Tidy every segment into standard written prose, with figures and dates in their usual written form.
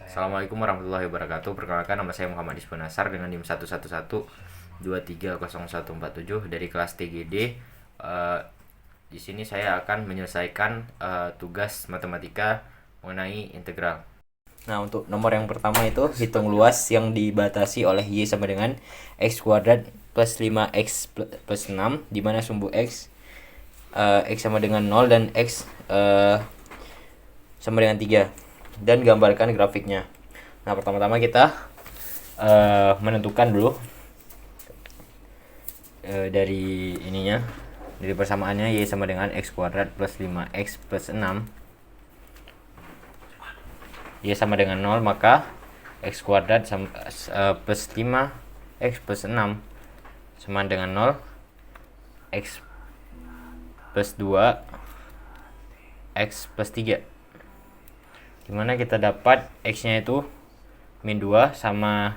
Assalamualaikum warahmatullahi wabarakatuh. Perkenalkan, nama saya Muhammad Isbonasar dengan NIM 111230147 dari kelas TGD. Di sini saya akan menyelesaikan tugas matematika mengenai integral. Nah, untuk nomor yang pertama itu hitung luas yang dibatasi oleh Y sama dengan X kuadrat plus 5X plus 6, di mana sumbu X sama dengan 0 dan X sama dengan 3, dan gambarkan grafiknya. Nah, pertama-tama kita menentukan dulu dari ininya, dari persamaannya Y sama dengan X kuadrat plus 5X plus 6. Y sama dengan 0, maka X kuadrat plus 5X plus 6 sama dengan 0. X plus 2 X plus 3, dimana kita dapat X nya itu min 2 sama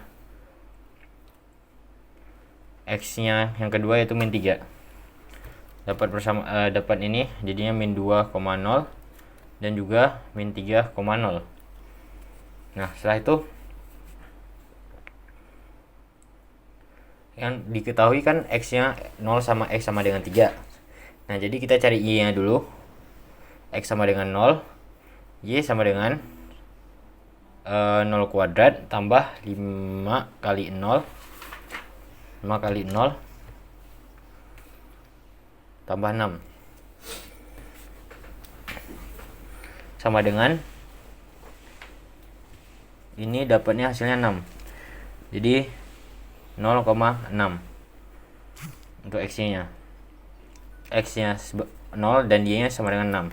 X nya yang kedua yaitu min 3. Dapat ini jadinya min 2,0 dan juga min 3,0. Nah, setelah itu yang diketahui kan X nya 0 sama X sama dengan 3. Nah, jadi kita cari Y nya dulu. X sama dengan 0, Y sama dengan 0 kuadrat tambah 5 kali 0 tambah 6 sama dengan ini, dapatnya hasilnya 6. Jadi 0,6 untuk X nya 0 dan Y nya sama dengan 6.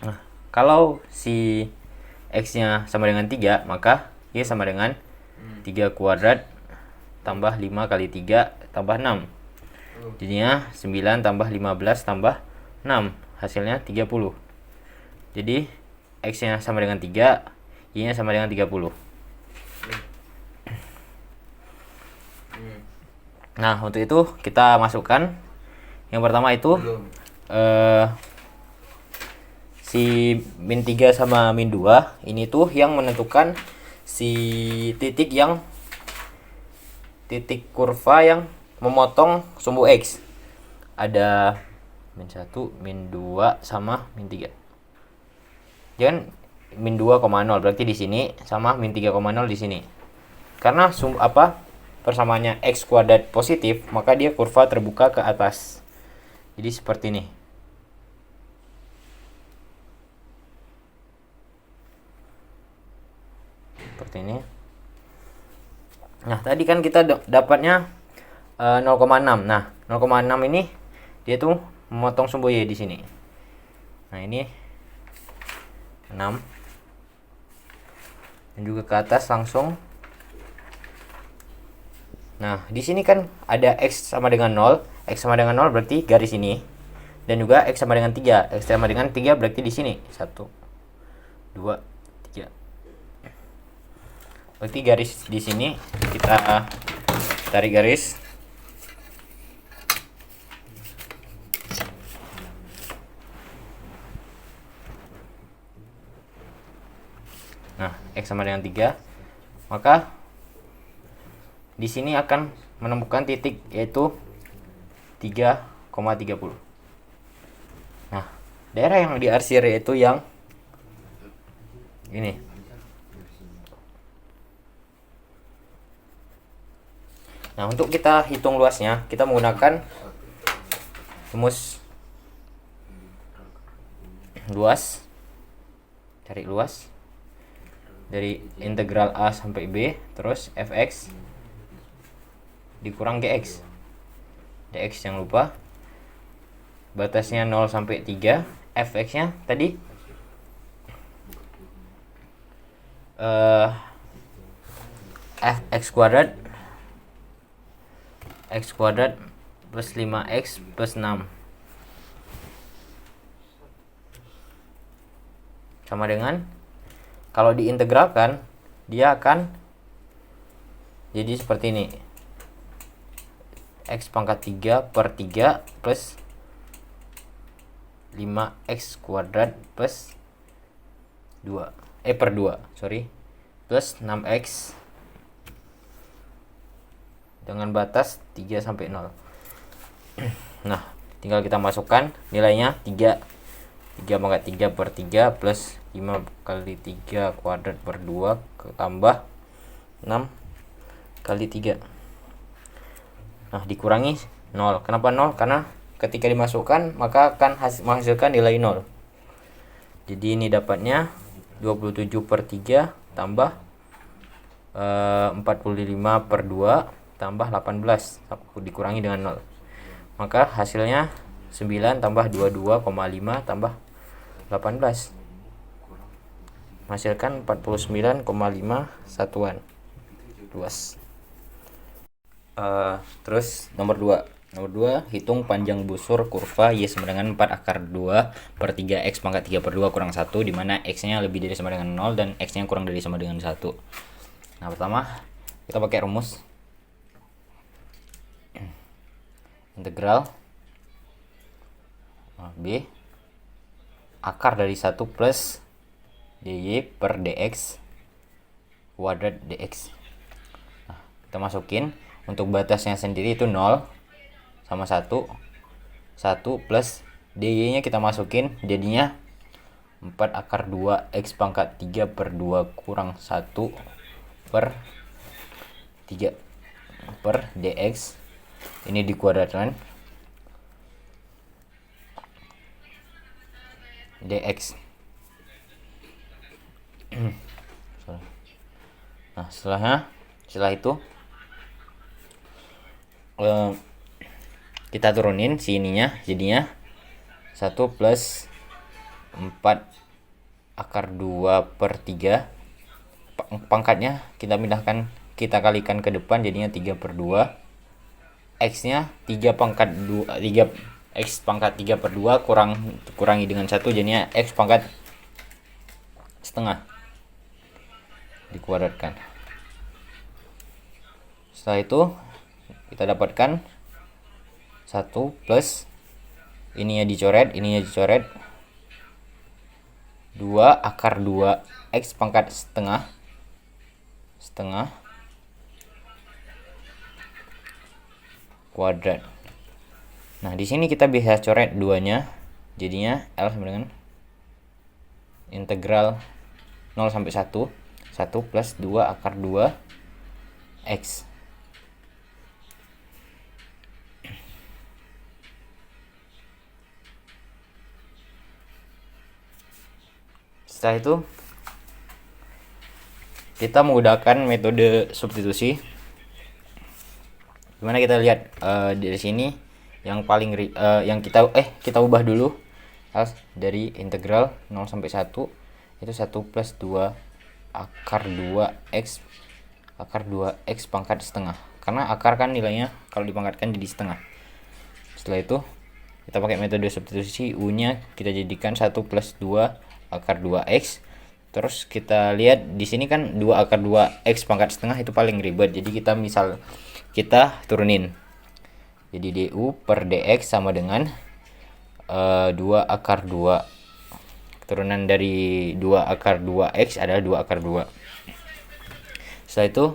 Nah, kalau si X nya sama dengan 3, maka Y sama dengan 3 kuadrat tambah 5 kali 3 tambah 6. Jadinya 9 tambah 15 tambah 6, hasilnya 30. Jadi X nya sama dengan 3, Y nya sama dengan 30. Nah, untuk itu kita masukkan. Yang pertama itu si min 3 sama min 2 ini tuh yang menentukan si titik kurva yang memotong sumbu X. Ada min 1, min 2 sama min 3. Jangan min 2,0 berarti di sini sama min 3,0 di sini. Karena persamaannya X kuadrat positif, maka dia kurva terbuka ke atas. Jadi seperti ini. Seperti ini. Nah, tadi kan kita dapatnya 0,6. Nah, 0,6 ini dia tuh memotong sumbu Y di sini. Nah, ini 6. Dan juga ke atas langsung. Nah, di sini kan ada X sama dengan 0. X sama dengan 0 berarti garis ini. Dan juga X sama dengan 3. X sama dengan 3 berarti di sini. 1, 2, 3. Berarti garis di sini kita tarik garis. Nah, X sama dengan 3. Maka di sini akan menemukan titik yaitu 3,30. Nah, daerah yang diarsir yaitu yang ini. Nah, untuk kita hitung luasnya, kita menggunakan rumus luas. Cari luas dari integral A sampai B, terus fx dikurang gx. Dx jangan lupa. Batasnya 0 sampai 3. Fx-nya tadi fx kuadrat x kuadrat plus 5x plus 6 sama dengan, kalau diintegralkan dia akan jadi seperti ini. X pangkat 3 per 3 plus 5x kuadrat plus 2. per 2, sorry, plus 6x dengan batas 3 sampai 0. Nah, tinggal kita masukkan nilainya 3 pangkat 3 per 3 plus 5 kali 3 kuadrat per 2 tambah 6 kali 3. Nah, dikurangi 0. Kenapa 0? Karena ketika dimasukkan maka akan menghasilkan nilai 0. Jadi ini dapatnya 27 per 3 tambah 45 per 2 tambah 18 dikurangi dengan 0. Maka hasilnya 9 tambah 22,5 tambah 18 menghasilkan 49,5 satuan luas. Terus nomor 2, hitung panjang busur kurva Y sama dengan 4 akar 2 per 3x pangkat 3 per 2 kurang 1, di mana x-nya lebih dari sama dengan 0 dan x-nya kurang dari sama dengan 1. Nah, pertama kita pakai rumus integral B akar dari 1 plus dy per dx kuadrat dx. Nah, kita masukin untuk batasnya sendiri itu 0 sama 1 plus dy nya kita masukin, jadinya 4 akar 2 x pangkat 3 per 2 kurang 1 per 3 per dx. Ini dikuadratkan dx. Nah, setelah itu kita turunin si ininya, jadinya 1 plus 4 akar 2 per 3, pangkatnya kita pindahkan, kita kalikan ke depan, jadinya 3 per 2, x nya 3 pangkat 2 x pangkat 3 per 2 kurangi dengan 1, jadinya x pangkat setengah dikuadratkan. Setelah itu kita dapatkan 1 plus ininya dicoret 2 akar 2 x pangkat setengah kuadrat. Nah, di sini kita bisa coret duanya, jadinya L sama dengan integral 0 sampai 1 plus 2 akar 2 x. Setelah itu kita menggunakan metode substitusi, dimana kita lihat dari sini yang paling yang kita ubah dulu dari integral 0 sampai 1 itu 1 plus 2 akar 2x pangkat setengah, karena akar kan nilainya kalau dipangkatkan jadi setengah. Setelah itu kita pakai metode substitusi, u nya kita jadikan 1 plus 2 akar 2x. Terus kita lihat di sini kan 2 akar 2x pangkat setengah itu paling ribet, jadi kita turunin, jadi du per dx sama dengan 2 akar 2, turunan dari 2 akar 2x adalah 2 akar 2. Setelah itu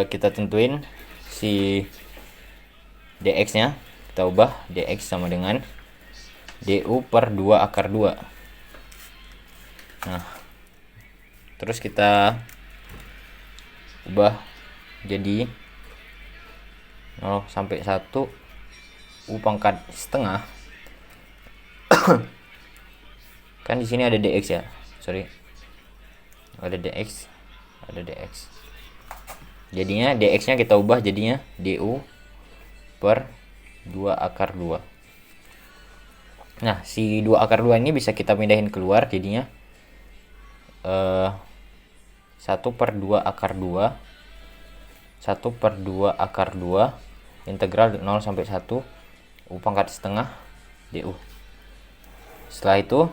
kita tentuin si dx nya, kita ubah dx sama dengan du per 2 akar 2. Nah, terus kita ubah jadi 0 sampai 1 u pangkat setengah. Kan di sini ada dx ya, sorry, ada dx, jadinya dx nya kita ubah jadinya du per 2 akar 2. Nah, si 2 akar 2 ini bisa kita pindahin keluar, jadinya 1 per 2 akar 2 integral 0 sampai 1 u pangkat setengah du. Setelah itu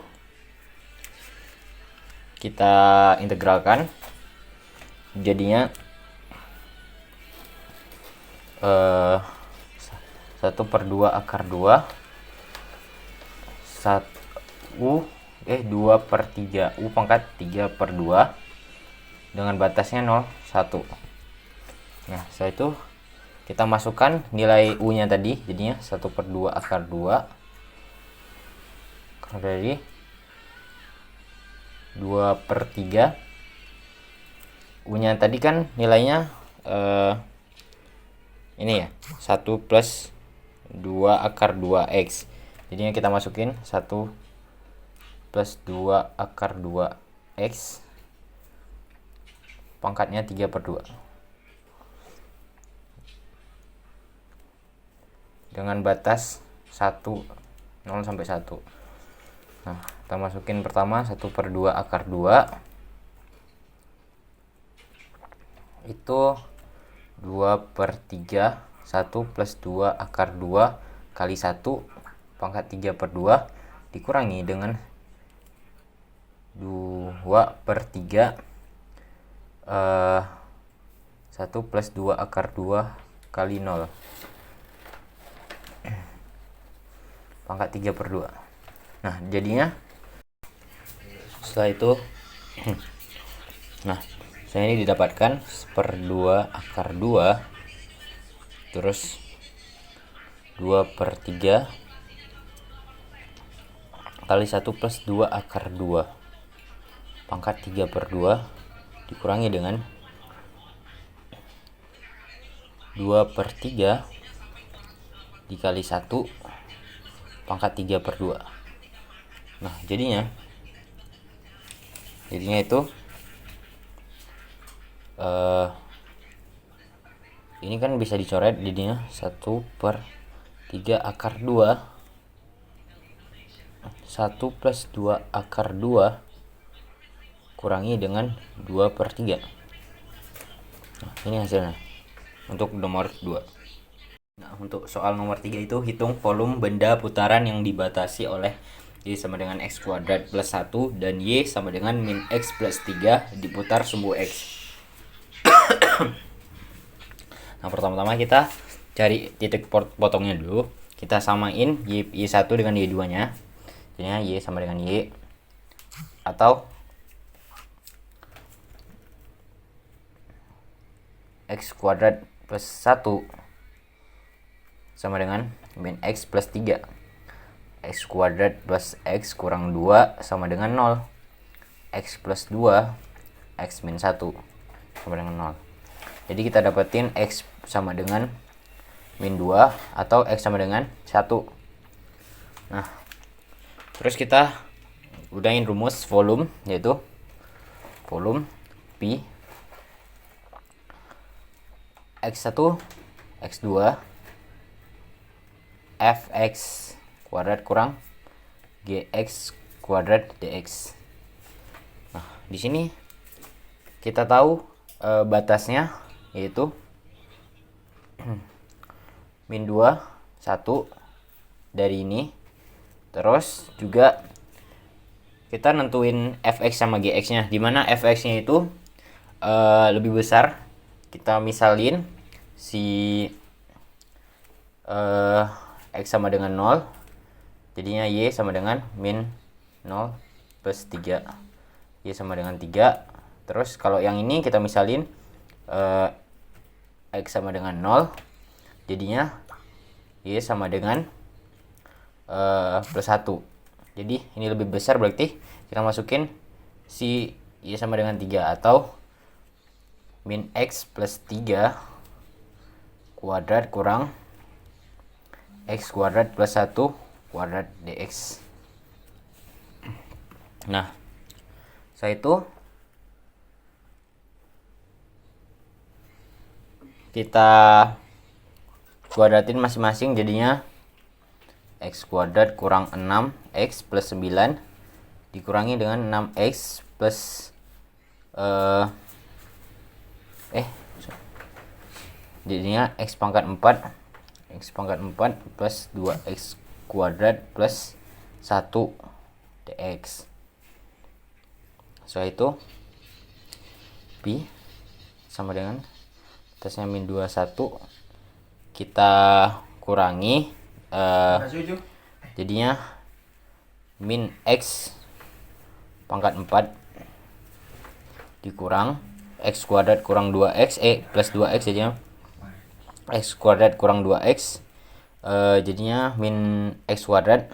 kita integralkan, jadinya 1 per 2 akar 2 u 2/3 U pangkat 3/2 dengan batasnya 0, 1. Nah, setelah itu kita masukkan nilai U nya tadi, jadinya 1/2 akar 2 dari 2/3. U nya tadi kan nilainya ini ya, 1 plus 2 akar 2x. Jadinya kita masukin 1 plus 2 akar 2x pangkatnya 3/2 dengan batas 1, 0 sampai 1. Nah, kita masukin pertama 1/2 akar 2 itu 2/3. 1 plus 2 akar 2 kali 1 pangkat 3/2 dikurangi dengan 2/3 1 plus 2 akar 2 kali 0 pangkat 3/2. Nah, jadinya setelah itu nah, saya ini didapatkan 1/2 akar 2 terus 2/3 kali 1 plus 2 akar 2 pangkat 3/2 dikurangi dengan 2/3 dikali 1 pangkat 3/2. Nah, jadinya itu ini kan bisa dicoret, jadinya 1/3 akar 2 1 plus 2 akar 2 kurangi dengan 2/3. Nah, ini hasilnya untuk nomor 2. Nah, untuk soal nomor 3 itu hitung volume benda putaran yang dibatasi oleh Y sama dengan X kuadrat plus 1 dan Y sama dengan min X plus 3 diputar sumbu X. Nah, pertama-tama kita cari titik potongnya dulu. Kita samain Y1 dengan Y2 nya. Jadinya Y sama dengan Y atau X kuadrat plus 1 sama dengan min X plus 3. X kuadrat plus X kurang 2 sama dengan 0. X plus 2 X min 1 sama dengan 0. Jadi kita dapetin X sama dengan min 2 atau X sama dengan 1. Nah, terus kita udahin rumus volume, yaitu volume P X1 X2 Fx kuadrat kurang Gx kuadrat dx. Nah, di sini kita tahu batasnya yaitu min 2 1 dari ini. Terus juga kita nentuin fx sama gx nya, dimana fx nya itu lebih besar. Kita misalin si x sama dengan 0, jadinya y sama dengan min 0 plus 3, y sama dengan 3. Terus kalau yang ini kita misalin x sama dengan 0, jadinya y sama dengan plus 1. Jadi ini lebih besar, berarti kita masukin si y sama dengan 3 atau min x plus 3 kuadrat kurang x kuadrat plus 1 kuadrat dx. Nah, setelah itu kita kuadratin masing-masing, jadinya x kuadrat kurang 6x plus 9 dikurangi dengan 6x plus jadinya x pangkat 4 plus 2x kuadrat plus 1 dx. Setelah itu Pi sama dengan atasnya min 21 kita kurangi jadinya min x pangkat 4 dikurang x kuadrat kurang 2x plus 2x jadinya x kuadrat kurang 2x, jadinya min x kuadrat,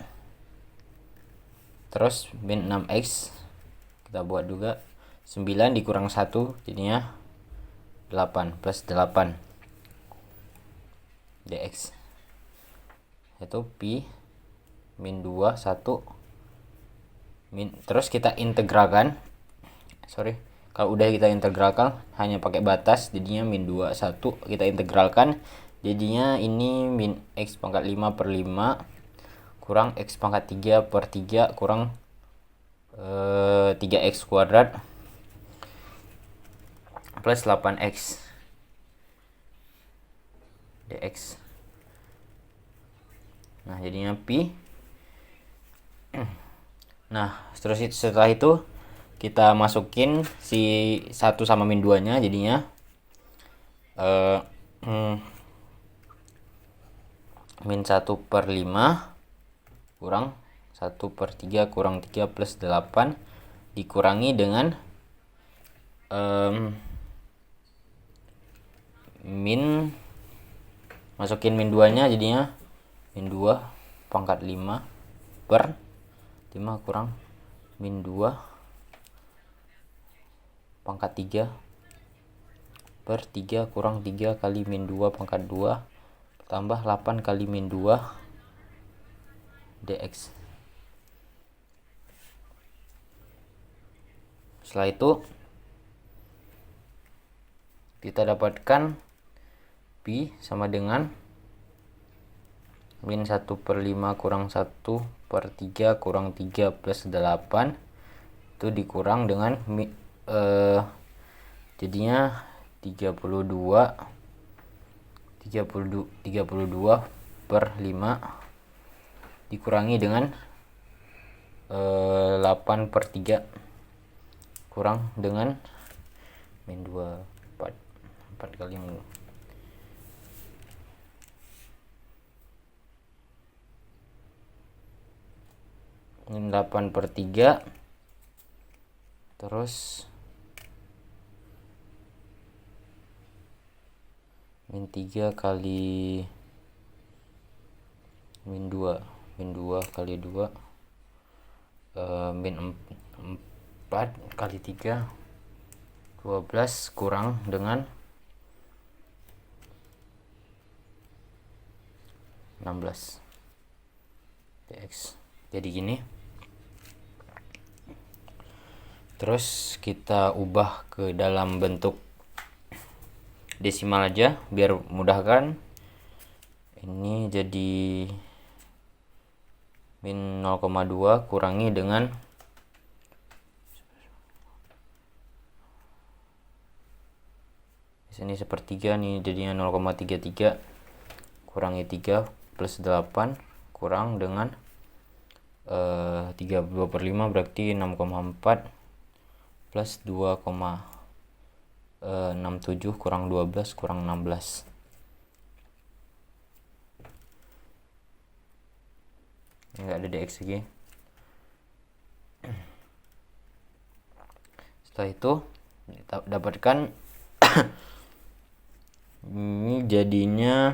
terus min 6x kita buat juga 9 dikurang 1 jadinya 8 plus 8 dx, itu pi min 2 1 min, terus kita integralkan, kalau udah kita integralkan hanya pakai batas jadinya min 2 1 kita integralkan jadinya ini min x pangkat 5 per 5 kurang x pangkat 3 per 3 kurang 3x kuadrat plus 8x dx. Nah jadinya pi. Nah terus setelah itu kita masukin si 1 sama min 2 nya jadinya min 1 per 5 kurang 1 per 3 kurang 3 plus 8 dikurangi dengan masukin min 2 nya jadinya min 2 pangkat 5 per 5 kurang min 2 pangkat 3 per 3 kurang 3 kali min 2 pangkat 2 tambah 8 kali min 2 dx. Setelah itu kita dapatkan pi sama dengan min 1 per 5 kurang 1 per 3 kurang 3 plus 8 itu dikurang dengan jadinya 32 per 5 dikurangi dengan 8 per 3 kurang dengan min 2 4 kali min 8 per 3 terus min 3 kali min 2 kali 2 min 4 kali 3 12 kurang dengan 16 dx. Jadi gini. Terus kita ubah ke dalam bentuk desimal aja biar mudahkan. Ini jadi min 0,2 kurangi dengan sini sepertiga nih jadinya 0,33 kurangi 3 plus 8 kurang dengan 32 per 5 berarti 6,4 plus 2,67 kurang 12 kurang 16. Enggak ada dx lagi. Setelah itu kita dapatkan ini jadinya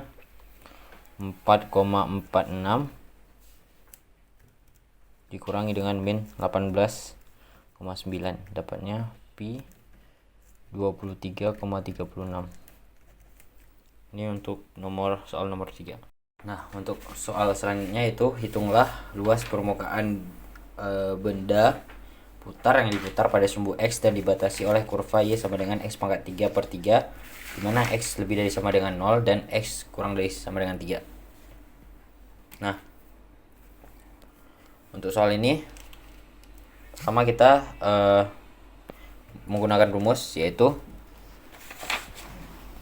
4,46 dikurangi dengan min 18,9 dapatnya pi 23,36. Ini untuk soal nomor 3. Nah untuk soal selanjutnya itu hitunglah luas permukaan benda putar yang diputar pada sumbu x dan dibatasi oleh kurva y sama dengan x pangkat 3 per 3 di mana x lebih dari sama dengan 0 dan x kurang dari sama dengan 3. Nah untuk soal ini pertama kita menggunakan rumus yaitu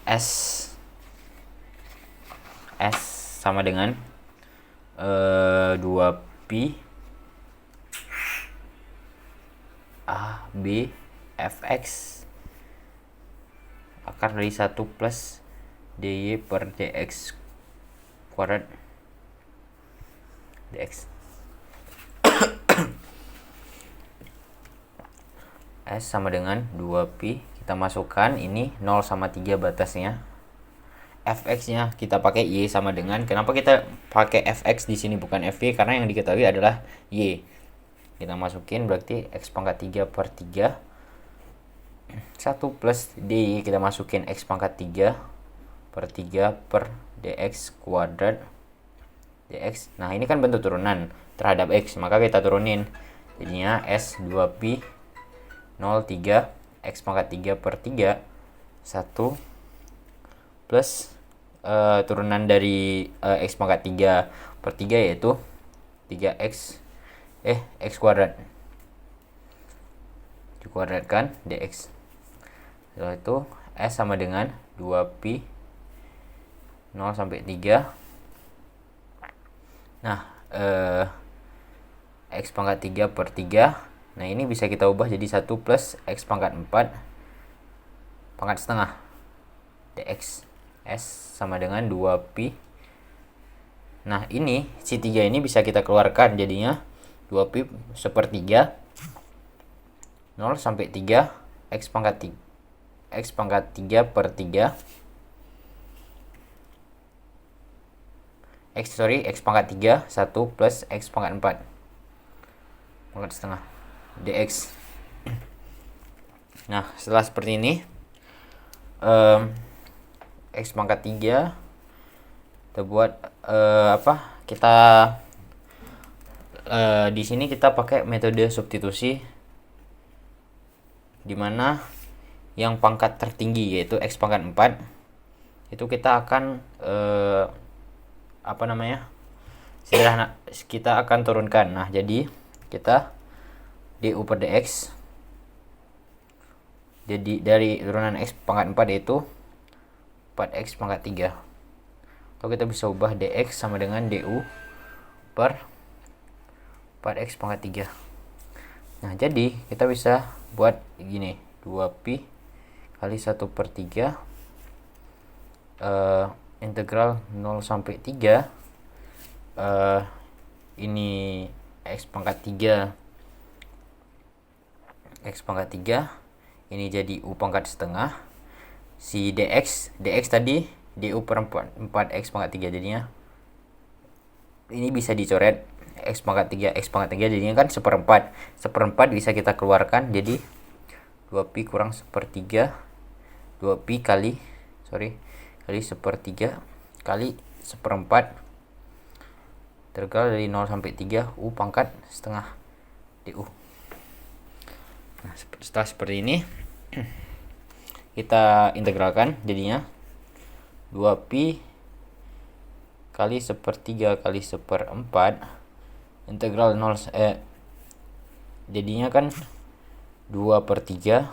S sama dengan 2pi A B fx akar dari 1 plus dy per dx kuadrat dx. S sama dengan 2pi. Kita masukkan ini 0 sama 3 batasnya. Fx nya kita pakai Y sama dengan, kenapa kita pakai Fx di sini bukan Fy, karena yang diketahui adalah Y. Kita masukin berarti X pangkat 3 per 3 1 plus D, kita masukin X pangkat 3 per 3 per dx kuadrat dx. Nah ini kan bentuk turunan terhadap X, maka kita turunin, jadinya S 2pi 0 3 X pangkat 3 per 3 1 plus turunan dari X pangkat 3 per 3 yaitu 3x X kuadrat dikuadratkan dx. Setelah itu S sama dengan 2pi 0 sampai 3. Nah X pangkat 3 per 3, nah ini bisa kita ubah jadi 1 plus X pangkat 4 pangkat setengah dx. S sama dengan 2pi. Nah ini si 3 ini bisa kita keluarkan, jadinya 2pi sepertiga 0 sampai 3 X pangkat 3 per 3 X pangkat 3 1 plus X pangkat 4 pangkat setengah dx. Nah setelah seperti ini X pangkat 3 kita buat kita di sini kita pakai metode substitusi, dimana yang pangkat tertinggi yaitu X pangkat 4 itu kita akan sederhana, kita akan turunkan. Nah jadi kita du per dx, jadi dari turunan X pangkat 4 yaitu 4x pangkat 3, atau kita bisa ubah dx sama dengan du per 4x pangkat 3. Nah jadi kita bisa buat gini, 2pi kali 1 per 3 integral 0 sampai 3 ini X pangkat 3 ini jadi U pangkat setengah, si dx tadi du per 4x pangkat 3, jadinya ini bisa dicoret X pangkat 3 jadinya kan seperempat bisa kita keluarkan, jadi 2pi kurang sepertiga 2pi kali sepertiga kali seperempat integral dari 0 sampai 3 U pangkat setengah du. Nah setelah seperti ini kita integralkan, jadinya 2pi kali sepertiga kali seperempat integral 0 jadinya kan 2 per 3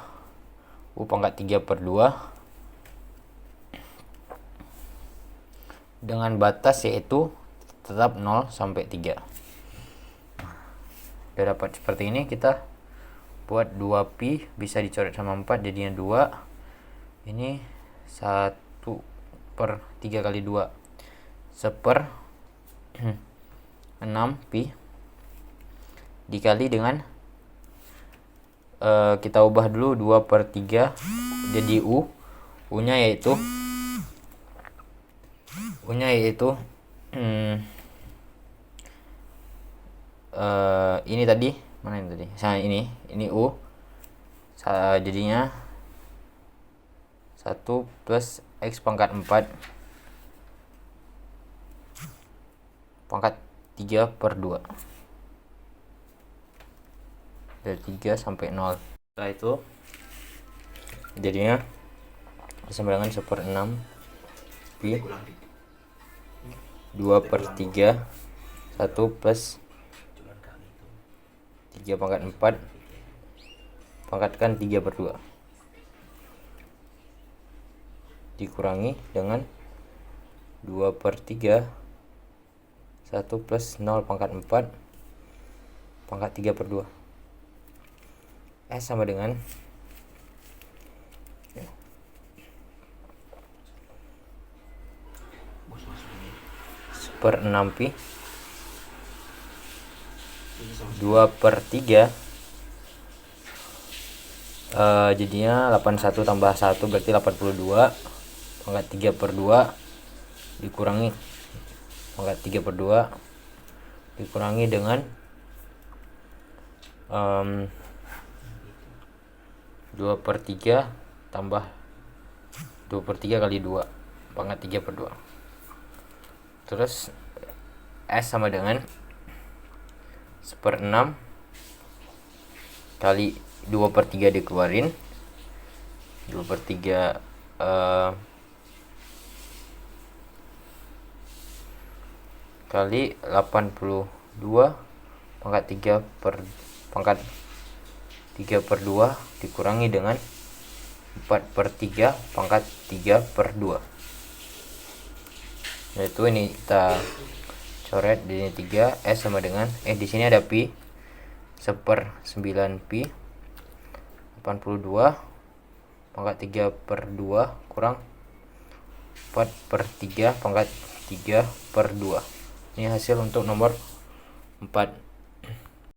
U pangkat 3 per 2 dengan batas yaitu tetap 0 sampai 3. Udah dapat seperti ini, kita buat 2pi bisa dicoret sama 4, jadinya 2, ini 1 per 3 kali 2 seper 6pi dikali dengan kita ubah dulu 2 per 3 jadi U nya yaitu ini tadi mana ini tadi, nah ini U jadinya 1 plus X pangkat 4 pangkat 3 per 2 dari 3 sampai 0. Setelah itu jadinya sama dengan 1/6 pi 2 per 3 1 plus 3 pangkat 4 pangkatkan 3 per 2 dikurangi dengan 2 per 3 1 plus 0 pangkat 4 pangkat 3 per 2 S sama dengan per 6 pi 2 per 3 Jadinya 81 tambah 1 berarti 82 pangkat 3 per 2 dikurangi pangkat 3 per 2 dikurangi dengan 2 per 3 tambah 2 per 3 kali 2 pangkat 3 per 2. Terus S sama dengan 1/6 kali 2 per 3 dikeluarin, 2 per 3 kali 82 pangkat 3 per 2 dikurangi dengan 4 per 3 pangkat 3 per 2, yaitu ini kita coret di sini 3. S sama dengan di sini ada pi 1/9 pi 82 pangkat 3 per 2 kurang 4 per 3 pangkat 3 per 2. Ini hasil untuk nomor 4.